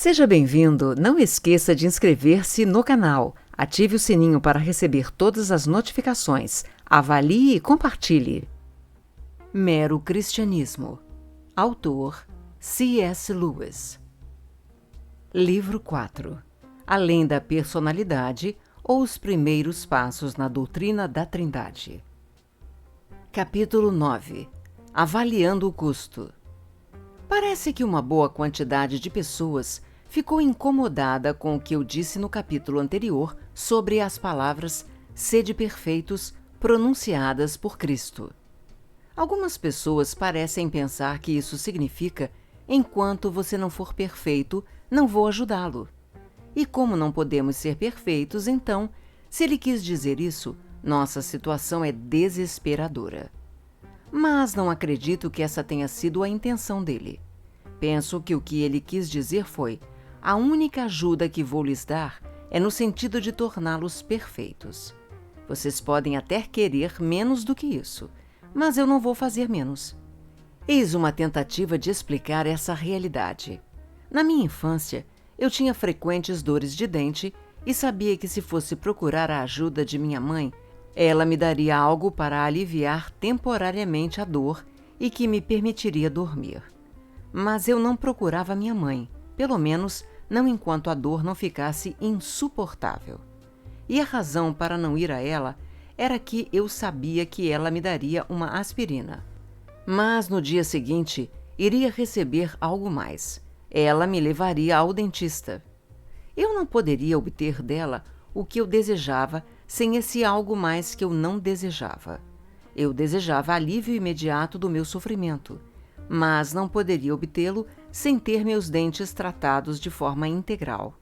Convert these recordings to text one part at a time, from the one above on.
Seja bem-vindo! Não esqueça de inscrever-se no canal, ative o sininho para receber todas as notificações, avalie e compartilhe. Mero Cristianismo. Autor C.S. Lewis. Livro 4. Além da personalidade ou os primeiros passos na doutrina da Trindade. Capítulo 9. Avaliando o custo. Parece que uma boa quantidade de pessoas ficou incomodada com o que eu disse no capítulo anterior sobre as palavras "sede perfeitos" pronunciadas por Cristo. Algumas pessoas parecem pensar que isso significa: enquanto você não for perfeito, não vou ajudá-lo. E como não podemos ser perfeitos, então, se ele quis dizer isso, nossa situação é desesperadora. Mas não acredito que essa tenha sido a intenção dele. Penso que o que ele quis dizer foi: a única ajuda que vou lhes dar é no sentido de torná-los perfeitos. Vocês podem até querer menos do que isso, mas eu não vou fazer menos. Eis uma tentativa de explicar essa realidade. Na minha infância, eu tinha frequentes dores de dente e sabia que, se fosse procurar a ajuda de minha mãe, ela me daria algo para aliviar temporariamente a dor e que me permitiria dormir. Mas eu não procurava minha mãe, pelo menos não enquanto a dor não ficasse insuportável. E a razão para não ir a ela era que eu sabia que ela me daria uma aspirina. Mas no dia seguinte iria receber algo mais. Ela me levaria ao dentista. Eu não poderia obter dela o que eu desejava sem esse algo mais que eu não desejava. Eu desejava alívio imediato do meu sofrimento, mas não poderia obtê-lo sem ter meus dentes tratados de forma integral.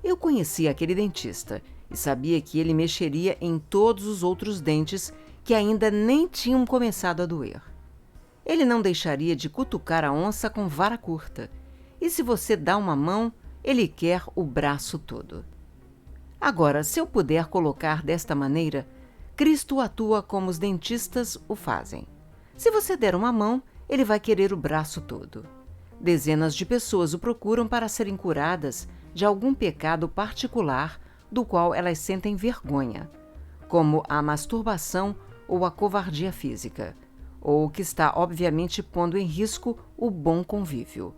Eu conhecia aquele dentista e sabia que ele mexeria em todos os outros dentes que ainda nem tinham começado a doer. Ele não deixaria de cutucar a onça com vara curta, e se você dá uma mão, ele quer o braço todo. Agora, se eu puder colocar desta maneira, Cristo atua como os dentistas o fazem. Se você der uma mão, ele vai querer o braço todo. Dezenas de pessoas o procuram para serem curadas de algum pecado particular do qual elas sentem vergonha, como a masturbação ou a covardia física, ou que está obviamente pondo em risco o bom convívio,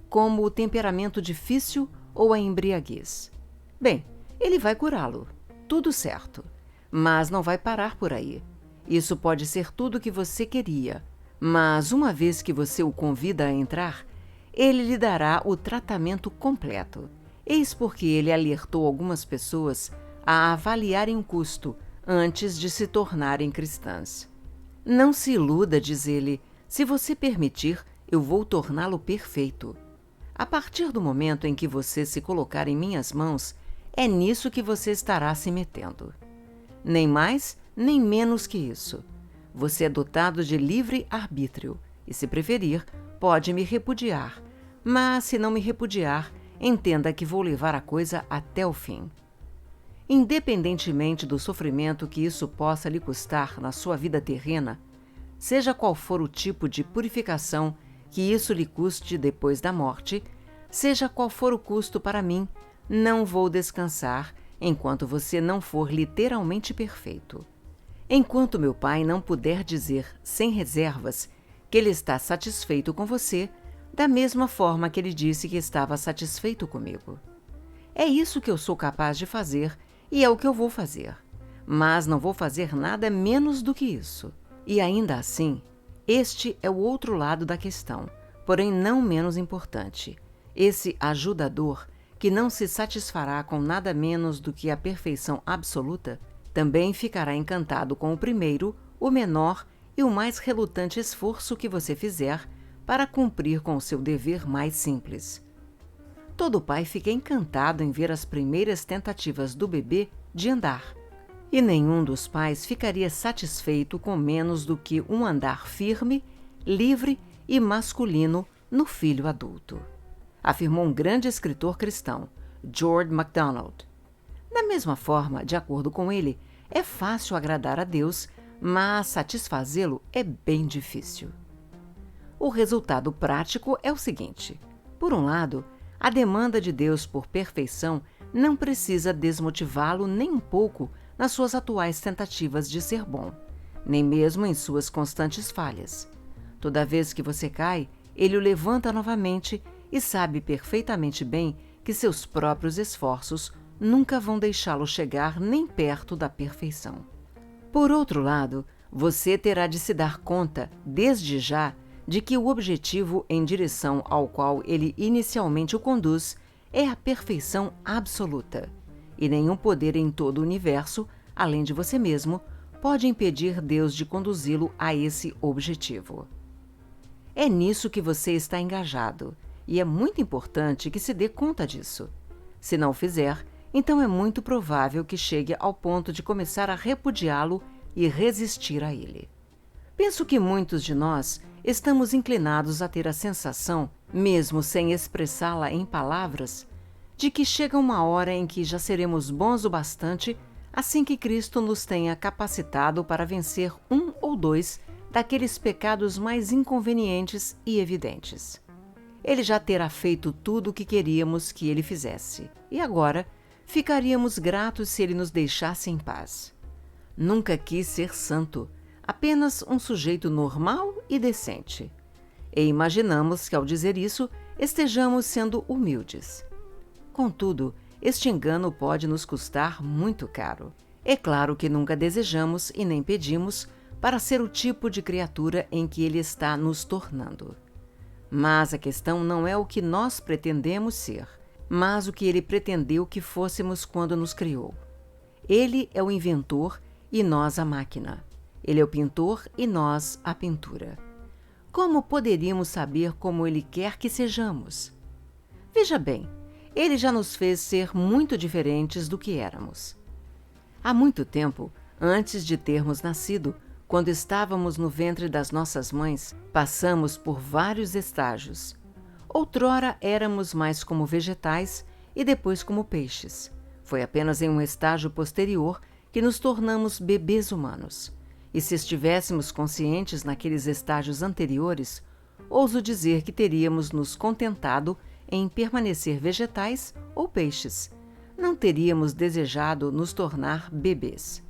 como o temperamento difícil ou a embriaguez. Bem, ele vai curá-lo, tudo certo, mas não vai parar por aí. Isso pode ser tudo o que você queria, mas uma vez que você o convida a entrar, ele lhe dará o tratamento completo. Eis porque ele alertou algumas pessoas a avaliarem o custo antes de se tornarem cristãs. Não se iluda, diz ele, se você permitir, eu vou torná-lo perfeito. A partir do momento em que você se colocar em minhas mãos, é nisso que você estará se metendo. Nem mais, nem menos que isso. Você é dotado de livre arbítrio e, se preferir, pode me repudiar. Mas, se não me repudiar, entenda que vou levar a coisa até o fim. Independentemente do sofrimento que isso possa lhe custar na sua vida terrena, seja qual for o tipo de purificação que isso lhe custe depois da morte, seja qual for o custo para mim, não vou descansar enquanto você não for literalmente perfeito. Enquanto meu pai não puder dizer, sem reservas, que ele está satisfeito com você, da mesma forma que ele disse que estava satisfeito comigo. É isso que eu sou capaz de fazer e é o que eu vou fazer. Mas não vou fazer nada menos do que isso. E ainda assim, este é o outro lado da questão, porém não menos importante. Esse ajudador, que não se satisfará com nada menos do que a perfeição absoluta, também ficará encantado com o primeiro, o menor e o mais relutante esforço que você fizer para cumprir com o seu dever mais simples. Todo pai fica encantado em ver as primeiras tentativas do bebê de andar, e nenhum dos pais ficaria satisfeito com menos do que um andar firme, livre e masculino no filho adulto, afirmou um grande escritor cristão, George MacDonald. Da mesma forma, de acordo com ele, é fácil agradar a Deus, mas satisfazê-lo é bem difícil. O resultado prático é o seguinte: por um lado, A demanda de Deus por perfeição não precisa desmotivá-lo nem um pouco nas suas atuais tentativas de ser bom, nem mesmo em suas constantes falhas. Toda vez que você cai, Ele o levanta novamente e sabe perfeitamente bem que seus próprios esforços nunca vão deixá-lo chegar nem perto da perfeição. Por outro lado, você terá de se dar conta, desde já, de que o objetivo em direção ao qual ele inicialmente o conduz é a perfeição absoluta, e nenhum poder em todo o universo, além de você mesmo, pode impedir Deus de conduzi-lo a esse objetivo. É nisso que você está engajado, e é muito importante que se dê conta disso. Se não o fizer, então é muito provável que chegue ao ponto de começar a repudiá-lo e resistir a ele. Penso que muitos de nós estamos inclinados a ter a sensação, mesmo sem expressá-la em palavras, de que chega uma hora em que já seremos bons o bastante assim que Cristo nos tenha capacitado para vencer um ou dois daqueles pecados mais inconvenientes e evidentes. Ele já terá feito tudo o que queríamos que ele fizesse, e agora ficaríamos gratos se ele nos deixasse em paz. Nunca quis ser santo, apenas um sujeito normal e decente. E imaginamos que, ao dizer isso, estejamos sendo humildes. Contudo, este engano pode nos custar muito caro. É claro que nunca desejamos e nem pedimos para ser o tipo de criatura em que ele está nos tornando. Mas a questão não é o que nós pretendemos ser, mas o que ele pretendeu que fôssemos quando nos criou. Ele é o inventor e nós a máquina. Ele é o pintor e nós a pintura. Como poderíamos saber como ele quer que sejamos? Veja bem, ele já nos fez ser muito diferentes do que éramos. Há muito tempo, antes de termos nascido, quando estávamos no ventre das nossas mães, passamos por vários estágios. Outrora éramos mais como vegetais e depois como peixes. Foi apenas em um estágio posterior que nos tornamos bebês humanos. E se estivéssemos conscientes naqueles estágios anteriores, ouso dizer que teríamos nos contentado em permanecer vegetais ou peixes. Não teríamos desejado nos tornar bebês.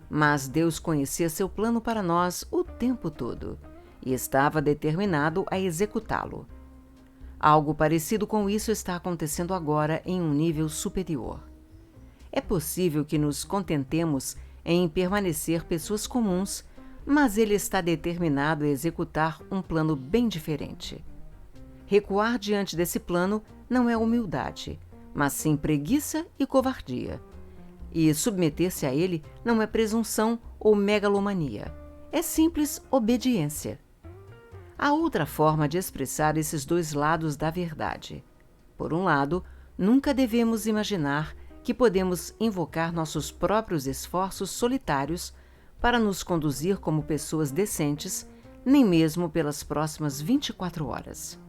Mas Deus conhecia seu plano para nós o tempo todo e estava determinado a executá-lo. Algo parecido com isso está acontecendo agora em um nível superior. É possível que nos contentemos em permanecer pessoas comuns, mas Ele está determinado a executar um plano bem diferente. Recuar diante desse plano não é humildade, mas sim preguiça e covardia. E submeter-se a ele não é presunção ou megalomania, é simples obediência. Há outra forma de expressar esses dois lados da verdade. Por um lado, nunca devemos imaginar que podemos invocar nossos próprios esforços solitários para nos conduzir como pessoas decentes, nem mesmo pelas próximas 24 horas.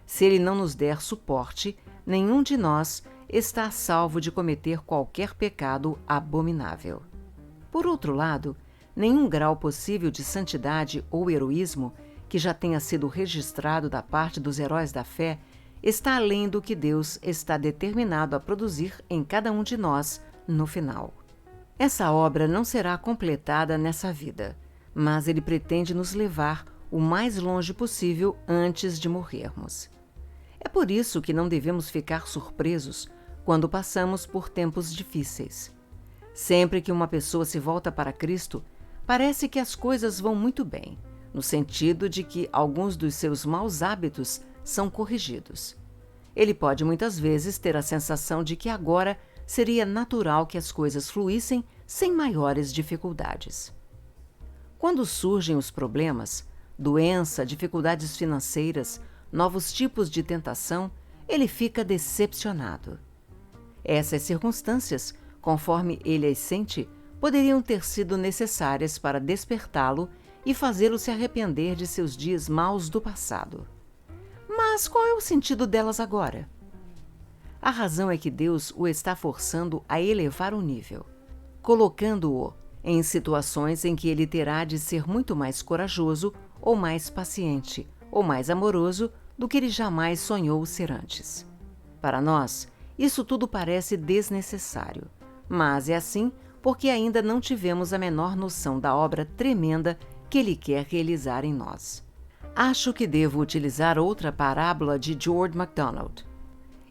Se Ele não nos der suporte, nenhum de nós está a salvo de cometer qualquer pecado abominável. Por outro lado, nenhum grau possível de santidade ou heroísmo que já tenha sido registrado da parte dos heróis da fé está além do que Deus está determinado a produzir em cada um de nós no final. Essa obra não será completada nessa vida, mas Ele pretende nos levar o mais longe possível antes de morrermos. É por isso que não devemos ficar surpresos quando passamos por tempos difíceis. Sempre que uma pessoa se volta para Cristo, parece que as coisas vão muito bem, no sentido de que alguns dos seus maus hábitos são corrigidos. Ele pode muitas vezes ter a sensação de que agora seria natural que as coisas fluíssem sem maiores dificuldades. Quando surgem os problemas, doença, dificuldades financeiras, novos tipos de tentação, ele fica decepcionado. Essas circunstâncias, conforme ele as sente, poderiam ter sido necessárias para despertá-lo e fazê-lo se arrepender de seus dias maus do passado. Mas qual é o sentido delas agora? A razão é que Deus o está forçando a elevar o nível, colocando-o em situações em que ele terá de ser muito mais corajoso ou mais paciente, ou mais amoroso do que ele jamais sonhou ser antes. Para nós, isso tudo parece desnecessário, mas é assim porque ainda não tivemos a menor noção da obra tremenda que Ele quer realizar em nós. Acho que devo utilizar outra parábola de George MacDonald.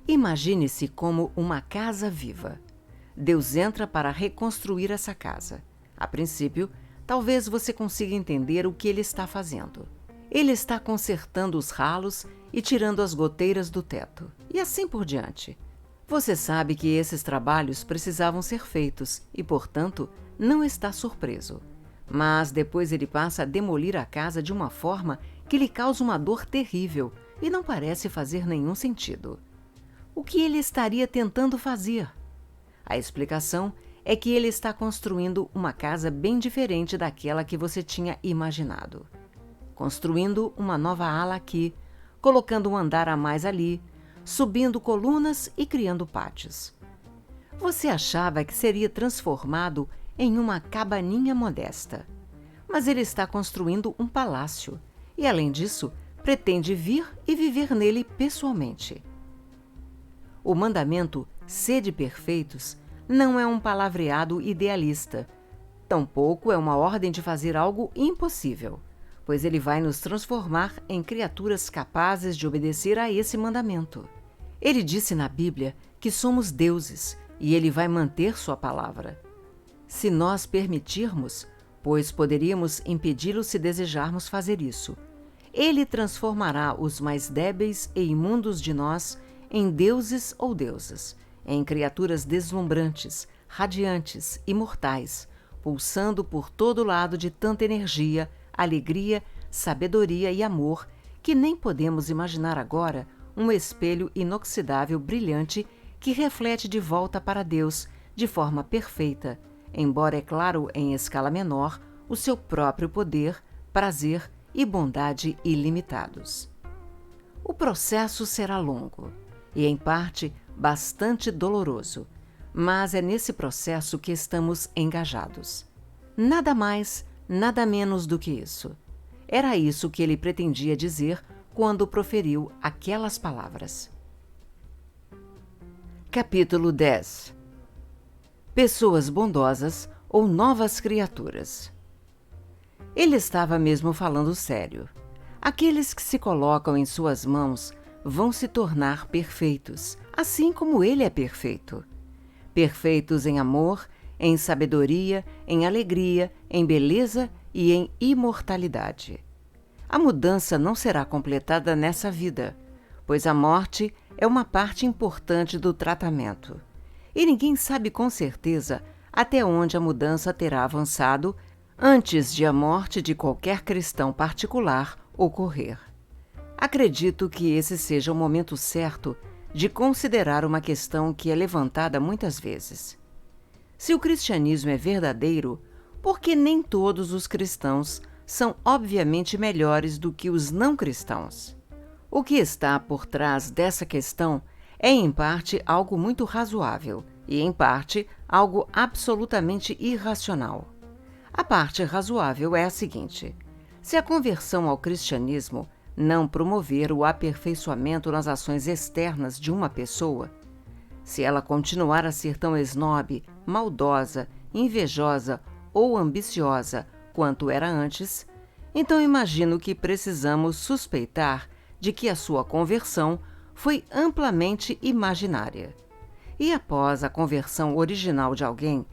Imagine-se como uma casa viva. Deus entra para reconstruir essa casa. A princípio, talvez você consiga entender o que Ele está fazendo. Ele está consertando os ralos e tirando as goteiras do teto, e assim por diante. Você sabe que esses trabalhos precisavam ser feitos e, portanto, não está surpreso. Mas depois ele passa a demolir a casa de uma forma que lhe causa uma dor terrível e não parece fazer nenhum sentido. O que ele estaria tentando fazer? A explicação é que ele está construindo uma casa bem diferente daquela que você tinha imaginado. Construindo uma nova ala aqui, colocando um andar a mais ali, subindo colunas e criando pátios. Você achava que seria transformado em uma cabaninha modesta. Mas ele está construindo um palácio e, além disso, pretende vir e viver nele pessoalmente. O mandamento "sede perfeitos" não é um palavreado idealista, tampouco é uma ordem de fazer algo impossível, pois ele vai nos transformar em criaturas capazes de obedecer a esse mandamento. Ele disse na Bíblia que somos deuses e ele vai manter sua palavra. Se nós permitirmos, pois poderíamos impedi-lo se desejarmos fazer isso, ele transformará os mais débeis e imundos de nós em deuses ou deusas, em criaturas deslumbrantes, radiantes, imortais, pulsando por todo lado de tanta energia, alegria, sabedoria e amor que nem podemos imaginar agora um espelho inoxidável brilhante que reflete de volta para Deus de forma perfeita, embora, é claro, em escala menor, o seu próprio poder, prazer e bondade ilimitados. O processo será longo e, em parte, bastante doloroso, mas é nesse processo que estamos engajados. Nada mais, nada menos do que isso. Era isso que ele pretendia dizer quando proferiu aquelas palavras. Capítulo 10. Pessoas bondosas ou novas criaturas. Ele estava mesmo falando sério. Aqueles que se colocam em suas mãos vão se tornar perfeitos, assim como ele é perfeito. Perfeitos em amor, em sabedoria, em alegria, em beleza e em imortalidade. A mudança não será completada nessa vida, pois a morte é uma parte importante do tratamento. E ninguém sabe com certeza até onde a mudança terá avançado antes de a morte de qualquer cristão particular ocorrer. Acredito que esse seja o momento certo de considerar uma questão que é levantada muitas vezes. Se o cristianismo é verdadeiro, por que nem todos os cristãos são obviamente melhores do que os não cristãos? O que está por trás dessa questão é, em parte, algo muito razoável e, em parte, algo absolutamente irracional. A parte razoável é a seguinte: se a conversão ao cristianismo não promover o aperfeiçoamento nas ações externas de uma pessoa, se ela continuar a ser tão esnobe, maldosa, invejosa ou ambiciosa quanto era antes, então imagino que precisamos suspeitar de que a sua conversão foi amplamente imaginária. E após a conversão original de alguém,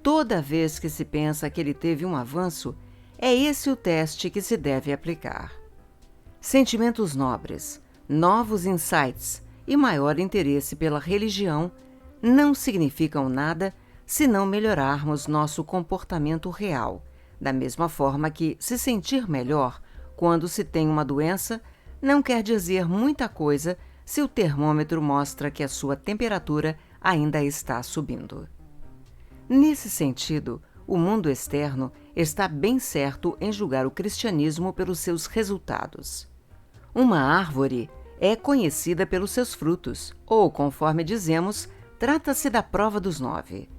toda vez que se pensa que ele teve um avanço, é esse o teste que se deve aplicar. Sentimentos nobres, novos insights e maior interesse pela religião não significam nada se não melhorarmos nosso comportamento real, da mesma forma que se sentir melhor quando se tem uma doença não quer dizer muita coisa se o termômetro mostra que a sua temperatura ainda está subindo. Nesse sentido, o mundo externo está bem certo em julgar o cristianismo pelos seus resultados. Uma árvore é conhecida pelos seus frutos, ou, conforme dizemos, trata-se da prova dos 9.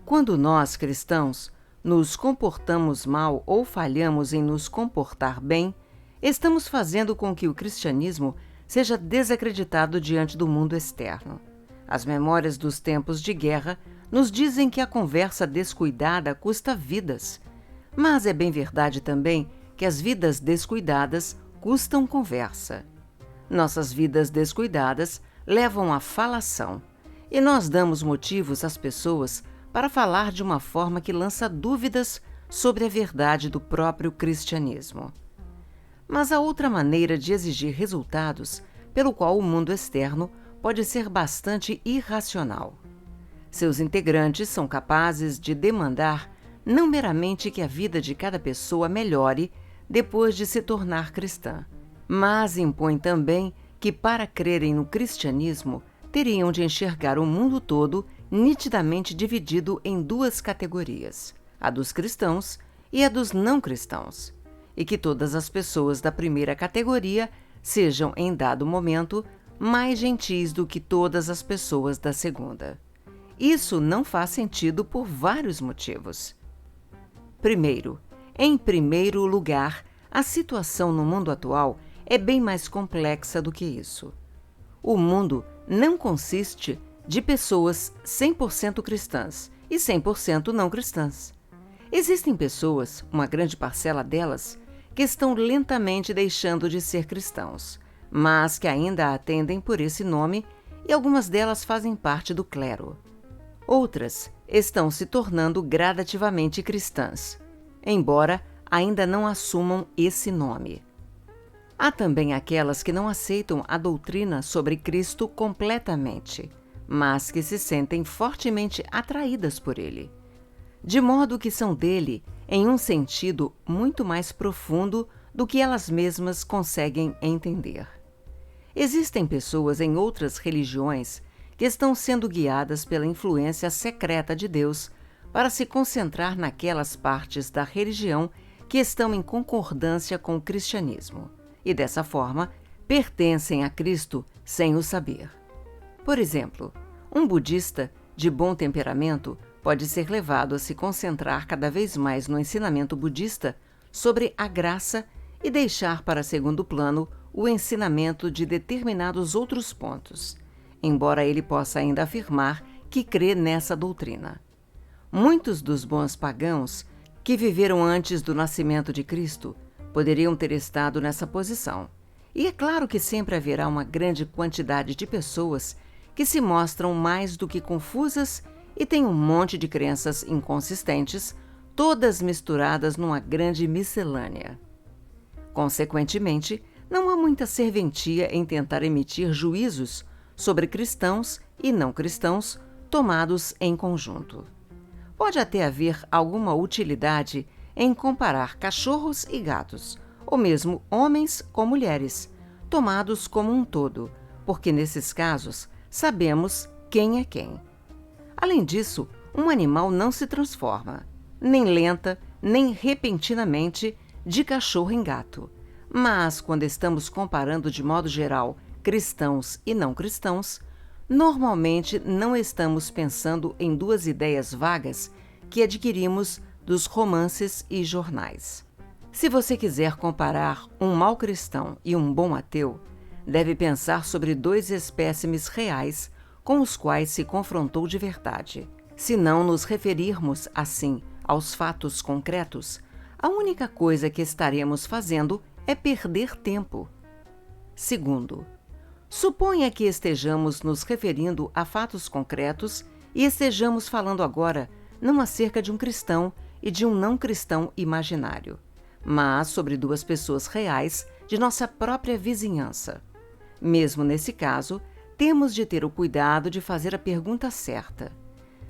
Quando nós, cristãos, nos comportamos mal ou falhamos em nos comportar bem, estamos fazendo com que o cristianismo seja desacreditado diante do mundo externo. As memórias dos tempos de guerra nos dizem que a conversa descuidada custa vidas. Mas é bem verdade também que as vidas descuidadas custam conversa. Nossas vidas descuidadas levam à falação, e nós damos motivos às pessoas para falar de uma forma que lança dúvidas sobre a verdade do próprio cristianismo. Mas há outra maneira de exigir resultados pelo qual o mundo externo pode ser bastante irracional. Seus integrantes são capazes de demandar não meramente que a vida de cada pessoa melhore depois de se tornar cristã, mas impõem também que, para crerem no cristianismo, teriam de enxergar o mundo todo nitidamente dividido em duas categorias, a dos cristãos e a dos não cristãos, e que todas as pessoas da primeira categoria sejam, em dado momento, mais gentis do que todas as pessoas da segunda. Isso não faz sentido por vários motivos. Primeiro, em primeiro lugar, a situação no mundo atual é bem mais complexa do que isso. O mundo não consiste de pessoas 100% cristãs e 100% não cristãs. Existem pessoas, uma grande parcela delas, que estão lentamente deixando de ser cristãos, mas que ainda atendem por esse nome, e algumas delas fazem parte do clero. Outras estão se tornando gradativamente cristãs, embora ainda não assumam esse nome. Há também aquelas que não aceitam a doutrina sobre Cristo completamente, mas que se sentem fortemente atraídas por ele, de modo que são dele em um sentido muito mais profundo do que elas mesmas conseguem entender. Existem pessoas em outras religiões que estão sendo guiadas pela influência secreta de Deus para se concentrar naquelas partes da religião que estão em concordância com o cristianismo, e dessa forma pertencem a Cristo sem o saber. Por exemplo, um budista de bom temperamento pode ser levado a se concentrar cada vez mais no ensinamento budista sobre a graça e deixar para segundo plano o ensinamento de determinados outros pontos, embora ele possa ainda afirmar que crê nessa doutrina. Muitos dos bons pagãos que viveram antes do nascimento de Cristo poderiam ter estado nessa posição. E é claro que sempre haverá uma grande quantidade de pessoas que se mostram mais do que confusas e têm um monte de crenças inconsistentes, todas misturadas numa grande miscelânea. Consequentemente, não há muita serventia em tentar emitir juízos sobre cristãos e não cristãos tomados em conjunto. Pode até haver alguma utilidade em comparar cachorros e gatos, ou mesmo homens com mulheres, tomados como um todo, porque nesses casos sabemos quem é quem. Além disso, um animal não se transforma, nem lenta, nem repentinamente, de cachorro em gato. Mas, quando estamos comparando de modo geral cristãos e não cristãos, normalmente não estamos pensando em duas ideias vagas que adquirimos dos romances e jornais. Se você quiser comparar um mau cristão e um bom ateu, deve pensar sobre dois espécimes reais com os quais se confrontou de verdade. Se não nos referirmos, assim, aos fatos concretos, a única coisa que estaremos fazendo é perder tempo. Segundo, suponha que estejamos nos referindo a fatos concretos e estejamos falando agora não acerca de um cristão e de um não cristão imaginário, mas sobre duas pessoas reais de nossa própria vizinhança. Mesmo nesse caso, temos de ter o cuidado de fazer a pergunta certa.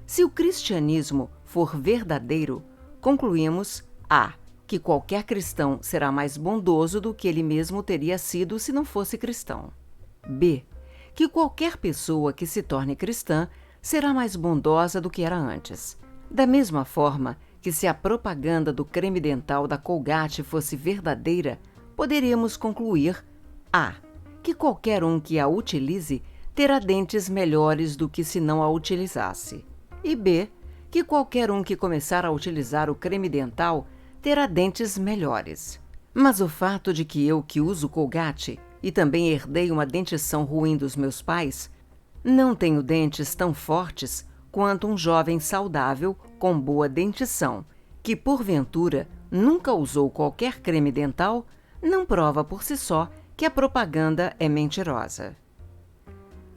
Se o cristianismo for verdadeiro, concluímos a. que qualquer cristão será mais bondoso do que ele mesmo teria sido se não fosse cristão. B. Que qualquer pessoa que se torne cristã será mais bondosa do que era antes. Da mesma forma que se a propaganda do creme dental da Colgate fosse verdadeira, poderíamos concluir a. que qualquer um que a utilize terá dentes melhores do que se não a utilizasse. E b. que qualquer um que começar a utilizar o creme dental terá dentes melhores. Mas o fato de que eu, que uso Colgate, e também herdei uma dentição ruim dos meus pais, não tenho dentes tão fortes quanto um jovem saudável com boa dentição, que porventura nunca usou qualquer creme dental, não prova por si só que a propaganda é mentirosa.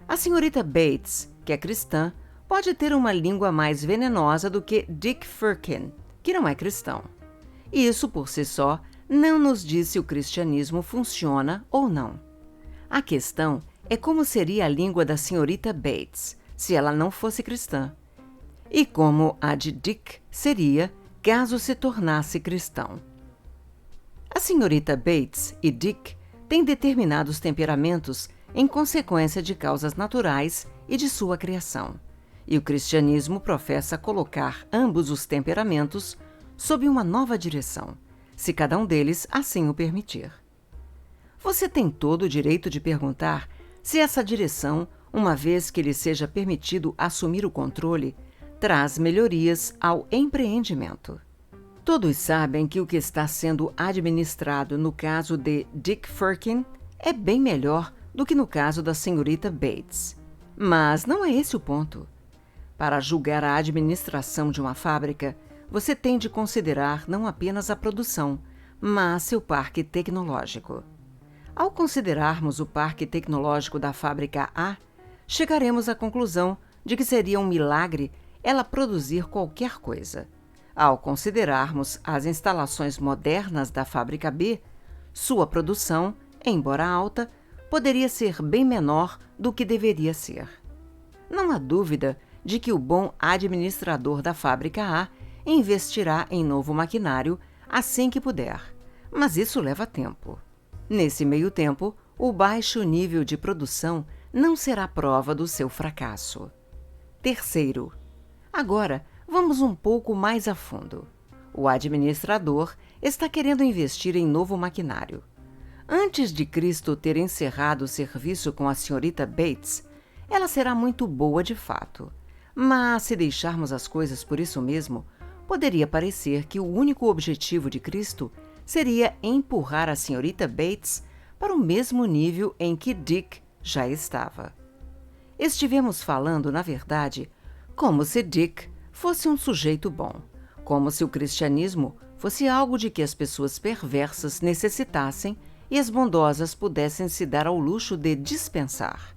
A senhorita Bates, que é cristã, pode ter uma língua mais venenosa do que Dick Firkin, que não é cristão. Isso por si só não nos diz se o cristianismo funciona ou não. A questão é como seria a língua da senhorita Bates se ela não fosse cristã, e como a de Dick seria caso se tornasse cristão. A senhorita Bates e Dick têm determinados temperamentos em consequência de causas naturais e de sua criação, e o cristianismo professa colocar ambos os temperamentos sob uma nova direção, se cada um deles assim o permitir. Você tem todo o direito de perguntar se essa direção, uma vez que lhe seja permitido assumir o controle, traz melhorias ao empreendimento. Todos sabem que o que está sendo administrado no caso de Dick Firkin é bem melhor do que no caso da senhorita Bates. Mas não é esse o ponto. Para julgar a administração de uma fábrica, você tem de considerar não apenas a produção, mas seu parque tecnológico. Ao considerarmos o parque tecnológico da fábrica A, chegaremos à conclusão de que seria um milagre ela produzir qualquer coisa. Ao considerarmos as instalações modernas da fábrica B, sua produção, embora alta, poderia ser bem menor do que deveria ser. Não há dúvida de que o bom administrador da fábrica A investirá em novo maquinário assim que puder, mas isso leva tempo. Nesse meio tempo, o baixo nível de produção não será prova do seu fracasso. Terceiro, agora vamos um pouco mais a fundo. O administrador está querendo investir em novo maquinário. Antes de Cristo ter encerrado o serviço com a senhorita Bates, ela será muito boa de fato. Mas, se deixarmos as coisas por isso mesmo, poderia parecer que o único objetivo de Cristo seria empurrar a senhorita Bates para o mesmo nível em que Dick já estava. Estivemos falando, na verdade, como se Dick fosse um sujeito bom, como se o cristianismo fosse algo de que as pessoas perversas necessitassem e as bondosas pudessem se dar ao luxo de dispensar.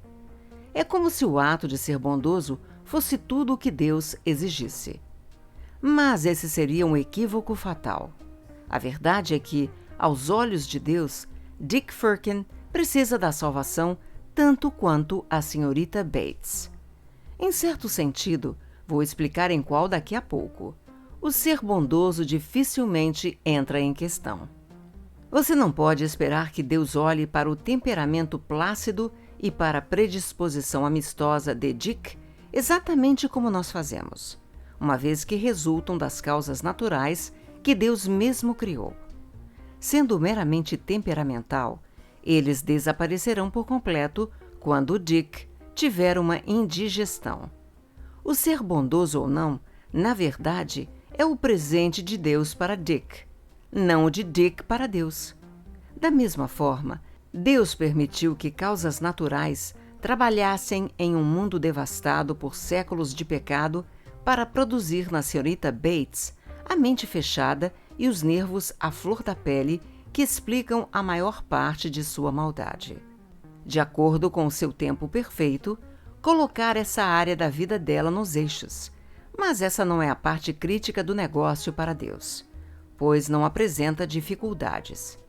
É como se o ato de ser bondoso fosse tudo o que Deus exigisse. Mas esse seria um equívoco fatal. A verdade é que, aos olhos de Deus, Dick Firkin precisa da salvação tanto quanto a senhorita Bates. Em certo sentido, vou explicar em qual daqui a pouco. O ser bondoso dificilmente entra em questão. Você não pode esperar que Deus olhe para o temperamento plácido e para a predisposição amistosa de Dick exatamente como nós fazemos, uma vez que resultam das causas naturais que Deus mesmo criou. Sendo meramente temperamental, eles desaparecerão por completo quando Dick tiver uma indigestão. O ser bondoso ou não, na verdade, é o presente de Deus para Dick, não o de Dick para Deus. Da mesma forma, Deus permitiu que causas naturais trabalhassem em um mundo devastado por séculos de pecado para produzir na senhorita Bates a mente fechada e os nervos à flor da pele que explicam a maior parte de sua maldade. De acordo com o seu tempo perfeito, colocar essa área da vida dela nos eixos. Mas essa não é a parte crítica do negócio para Deus, pois não apresenta dificuldades.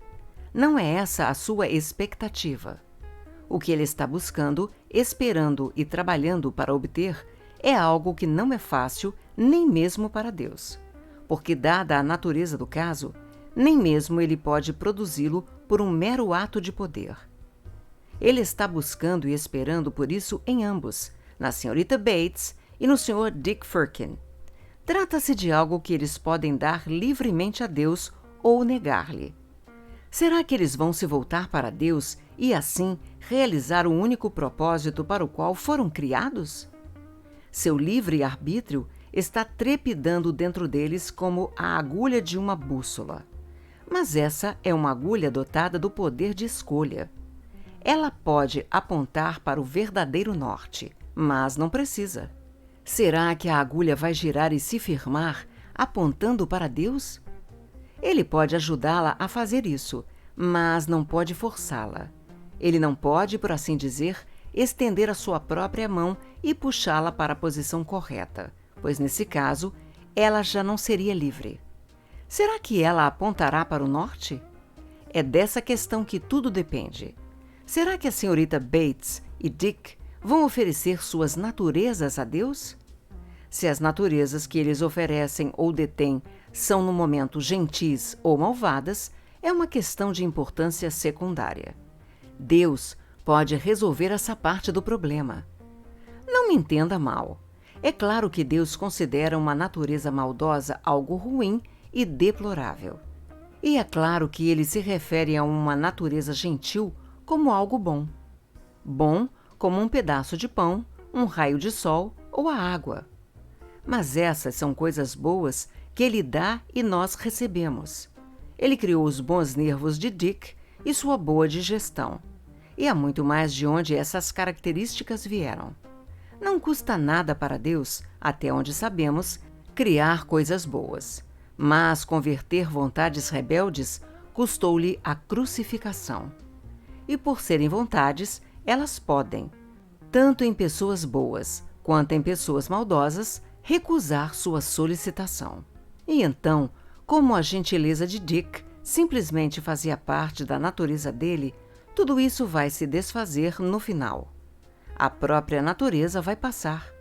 Não é essa a sua expectativa. O que ele está buscando, esperando e trabalhando para obter é algo que não é fácil nem mesmo para Deus, porque, dada a natureza do caso, nem mesmo ele pode produzi-lo por um mero ato de poder. Ele está buscando e esperando por isso em ambos, na senhorita Bates e no Sr. Dick Firkin. Trata-se de algo que eles podem dar livremente a Deus ou negar-lhe. Será que eles vão se voltar para Deus e, assim, realizar o único propósito para o qual foram criados? Seu livre-arbítrio está trepidando dentro deles como a agulha de uma bússola. Mas essa é uma agulha dotada do poder de escolha. Ela pode apontar para o verdadeiro norte, mas não precisa. Será que a agulha vai girar e se firmar, apontando para Deus? Ele pode ajudá-la a fazer isso, mas não pode forçá-la. Ele não pode, por assim dizer, estender a sua própria mão e puxá-la para a posição correta, pois nesse caso, ela já não seria livre. Será que ela apontará para o norte? É dessa questão que tudo depende. Será que a senhorita Bates e Dick vão oferecer suas naturezas a Deus? Se as naturezas que eles oferecem ou detêm são no momento gentis ou malvadas, é uma questão de importância secundária. Deus pode resolver essa parte do problema. Não me entenda mal. É claro que Deus considera uma natureza maldosa algo ruim e deplorável. E é claro que ele se refere a uma natureza gentil como algo bom. Bom como um pedaço de pão, um raio de sol ou a água. Mas essas são coisas boas que ele dá e nós recebemos. Ele criou os bons nervos de Dick e sua boa digestão. E há muito mais de onde essas características vieram. Não custa nada para Deus, até onde sabemos, criar coisas boas. Mas converter vontades rebeldes custou-lhe a crucificação. E por serem vontades, elas podem, tanto em pessoas boas quanto em pessoas maldosas, recusar sua solicitação. E então, como a gentileza de Dick simplesmente fazia parte da natureza dele, tudo isso vai se desfazer no final. A própria natureza vai passar.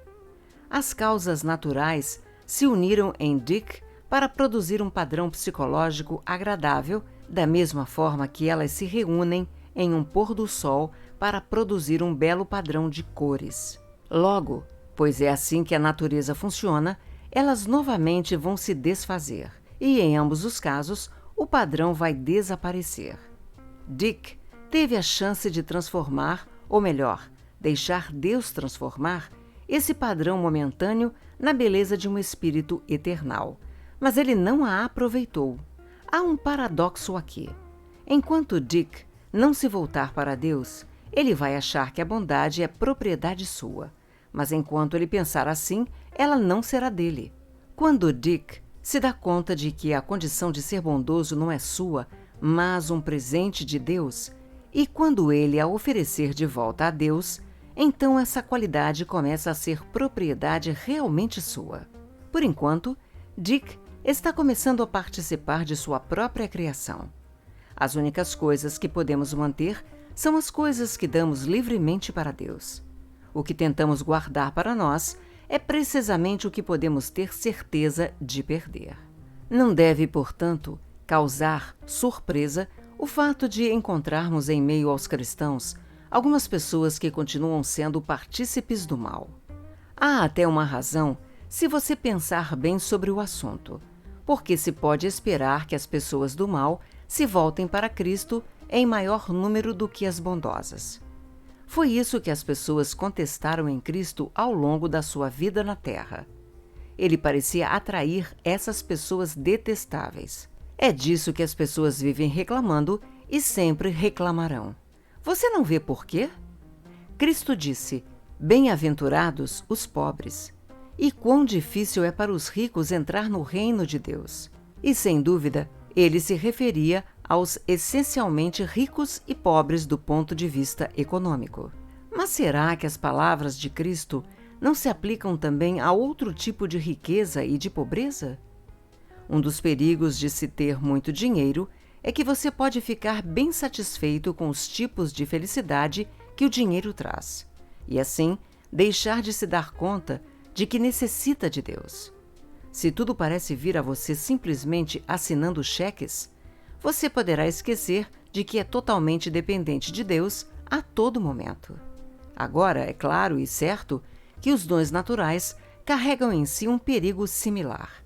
As causas naturais se uniram em Dick para produzir um padrão psicológico agradável, da mesma forma que elas se reúnem em um pôr do sol para produzir um belo padrão de cores. Logo, pois é assim que a natureza funciona, elas novamente vão se desfazer, e em ambos os casos, o padrão vai desaparecer. Dick teve a chance de transformar, ou melhor, deixar Deus transformar, esse padrão momentâneo na beleza de um espírito eternal, mas ele não a aproveitou. Há um paradoxo aqui. Enquanto Dick não se voltar para Deus, ele vai achar que a bondade é propriedade sua, mas enquanto ele pensar assim, ela não será dele. Quando Dick se dá conta de que a condição de ser bondoso não é sua, mas um presente de Deus, e quando ele a oferecer de volta a Deus, então essa qualidade começa a ser propriedade realmente sua. Por enquanto, Dick está começando a participar de sua própria criação. As únicas coisas que podemos manter são as coisas que damos livremente para Deus. O que tentamos guardar para nós é precisamente o que podemos ter certeza de perder. Não deve, portanto, causar surpresa o fato de encontrarmos em meio aos cristãos algumas pessoas que continuam sendo partícipes do mal. Há até uma razão se você pensar bem sobre o assunto, porque se pode esperar que as pessoas do mal se voltem para Cristo em maior número do que as bondosas. Foi isso que as pessoas contestaram em Cristo ao longo da sua vida na Terra. Ele parecia atrair essas pessoas detestáveis. É disso que as pessoas vivem reclamando e sempre reclamarão. Você não vê por quê? Cristo disse: "Bem-aventurados os pobres". E quão difícil é para os ricos entrar no reino de Deus. E, sem dúvida, ele se referia aos essencialmente ricos e pobres do ponto de vista econômico. Mas será que as palavras de Cristo não se aplicam também a outro tipo de riqueza e de pobreza? Um dos perigos de se ter muito dinheiro é que você pode ficar bem satisfeito com os tipos de felicidade que o dinheiro traz, e assim deixar de se dar conta de que necessita de Deus. Se tudo parece vir a você simplesmente assinando cheques, você poderá esquecer de que é totalmente dependente de Deus a todo momento. Agora, é claro e certo que os dons naturais carregam em si um perigo similar.